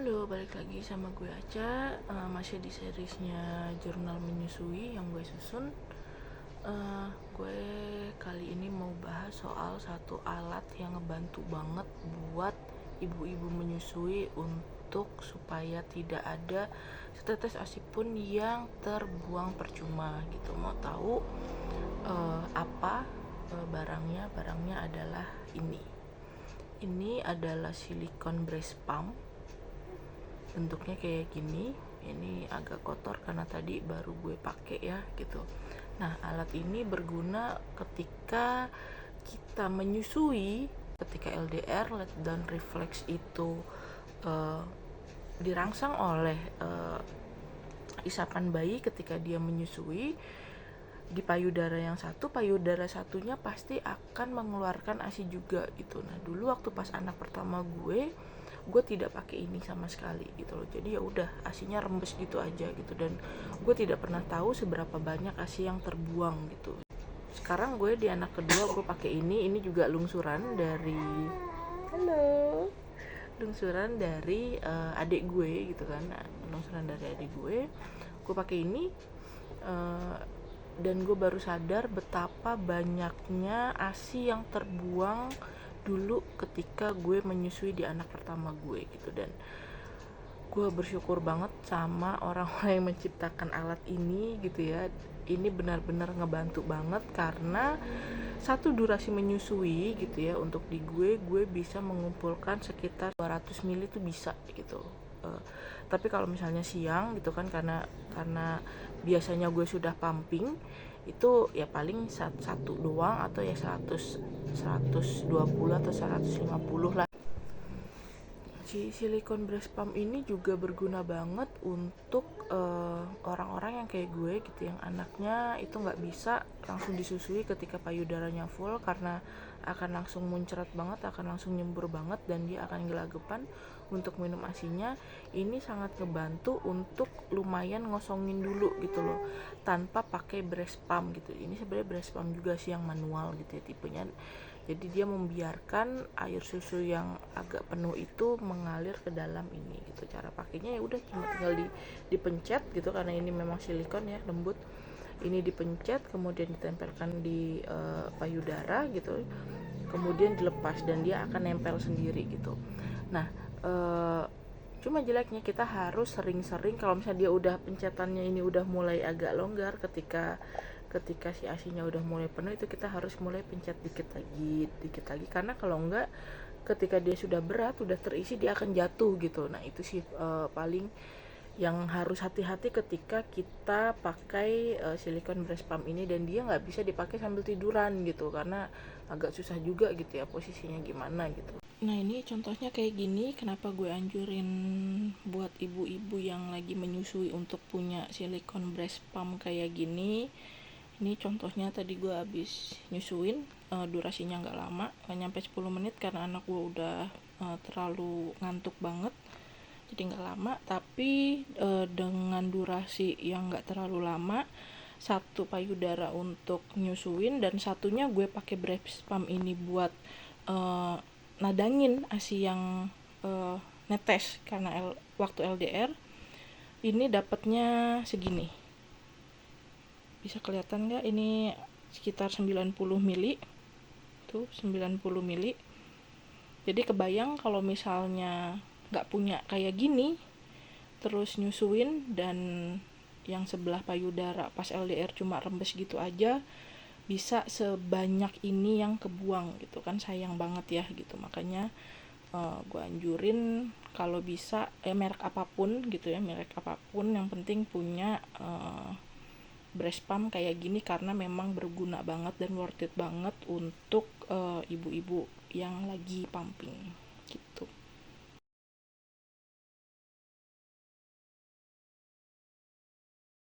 Halo, balik lagi sama gue Aca. Masih di seriesnya Jurnal Menyusui yang gue susun. Gue kali ini mau bahas soal satu alat yang ngebantu banget buat ibu-ibu menyusui untuk supaya tidak ada setetes ASI pun yang terbuang percuma gitu. Mau tahu apa barangnya? Barangnya adalah ini adalah silikon breast pump. Bentuknya kayak gini. Ini agak kotor karena tadi baru gue pakai ya gitu. Nah, alat ini berguna ketika kita menyusui, ketika LDR, let down reflex itu dirangsang oleh isapan bayi ketika dia menyusui. Di payudara yang satu, payudara satunya pasti akan mengeluarkan ASI juga gitu. Nah, dulu waktu pas anak pertama gue tidak pakai ini sama sekali gitu loh. Jadi ya udah ASInya rembes gitu aja gitu, dan gue tidak pernah tahu seberapa banyak ASI yang terbuang gitu. Sekarang gue di anak kedua gue pakai ini juga lungsuran dari adik gue gitu kan. Nah, lungsuran dari adik gue pakai ini, dan gue baru sadar betapa banyaknya ASI yang terbuang dulu ketika gue menyusui di anak pertama gue gitu. Dan gue bersyukur banget sama orang-orang yang menciptakan alat ini gitu ya. Ini benar-benar ngebantu banget karena satu durasi menyusui gitu ya, untuk di gue bisa mengumpulkan sekitar 200 ml itu bisa gitu. Tapi kalau misalnya siang gitu kan, karena biasanya gue sudah pumping, itu ya paling satu doang, atau ya 120 atau 150 lah. Si silikon breast pump ini juga berguna banget untuk orang-orang yang kayak gue gitu, yang anaknya itu nggak bisa langsung disusui ketika payudaranya full, karena akan langsung muncrat banget, akan langsung nyembur banget, dan dia akan gelagapan untuk minum ASINya. Ini sangat ngebantu untuk lumayan ngosongin dulu gitu loh, tanpa pakai breast pump gitu. Ini sebenarnya breast pump juga sih, yang manual gitu ya tipenya. Jadi dia membiarkan air susu yang agak penuh itu mengalir ke dalam ini gitu. Cara pakainya ya udah cuma tinggal dipencet gitu, karena ini memang silikon ya, lembut. Ini dipencet, kemudian ditempelkan di payudara gitu, kemudian dilepas dan dia akan nempel sendiri gitu. Nah, cuma jeleknya kita harus sering-sering, kalau misalnya dia udah pencetannya ini udah mulai agak longgar, ketika si ASINya udah mulai penuh, itu kita harus mulai pencet dikit lagi, karena kalau enggak, ketika dia sudah berat, udah terisi, dia akan jatuh gitu. Nah, itu sih paling yang harus hati-hati ketika kita pakai silikon breast pump ini. Dan dia nggak bisa dipakai sambil tiduran gitu, karena agak susah juga gitu ya posisinya gimana gitu. Nah, ini contohnya kayak gini. Kenapa gue anjurin buat ibu-ibu yang lagi menyusui untuk punya silikon breast pump kayak gini. Ini contohnya tadi gue habis nyusuin, durasinya nggak lama, nggak nyampe 10 menit, karena anak gue udah terlalu ngantuk banget, jadi nggak lama. Tapi dengan durasi yang nggak terlalu lama, satu payudara untuk nyusuin, dan satunya gue pakai breast pump ini buat nadangin ASI yang netes karena waktu LDR. Ini dapatnya segini, bisa kelihatan nggak? Ini sekitar 90 mili, tuh 90 mili. Jadi kebayang kalau misalnya nggak punya kayak gini, terus nyusuin, dan yang sebelah payudara pas LDR cuma rembes gitu aja, bisa sebanyak ini yang kebuang gitu kan. Sayang banget ya gitu. Makanya gue anjurin kalau bisa merek apapun gitu ya, merek apapun, yang penting punya breast pump kayak gini, karena memang berguna banget dan worth it banget untuk ibu-ibu yang lagi pumping.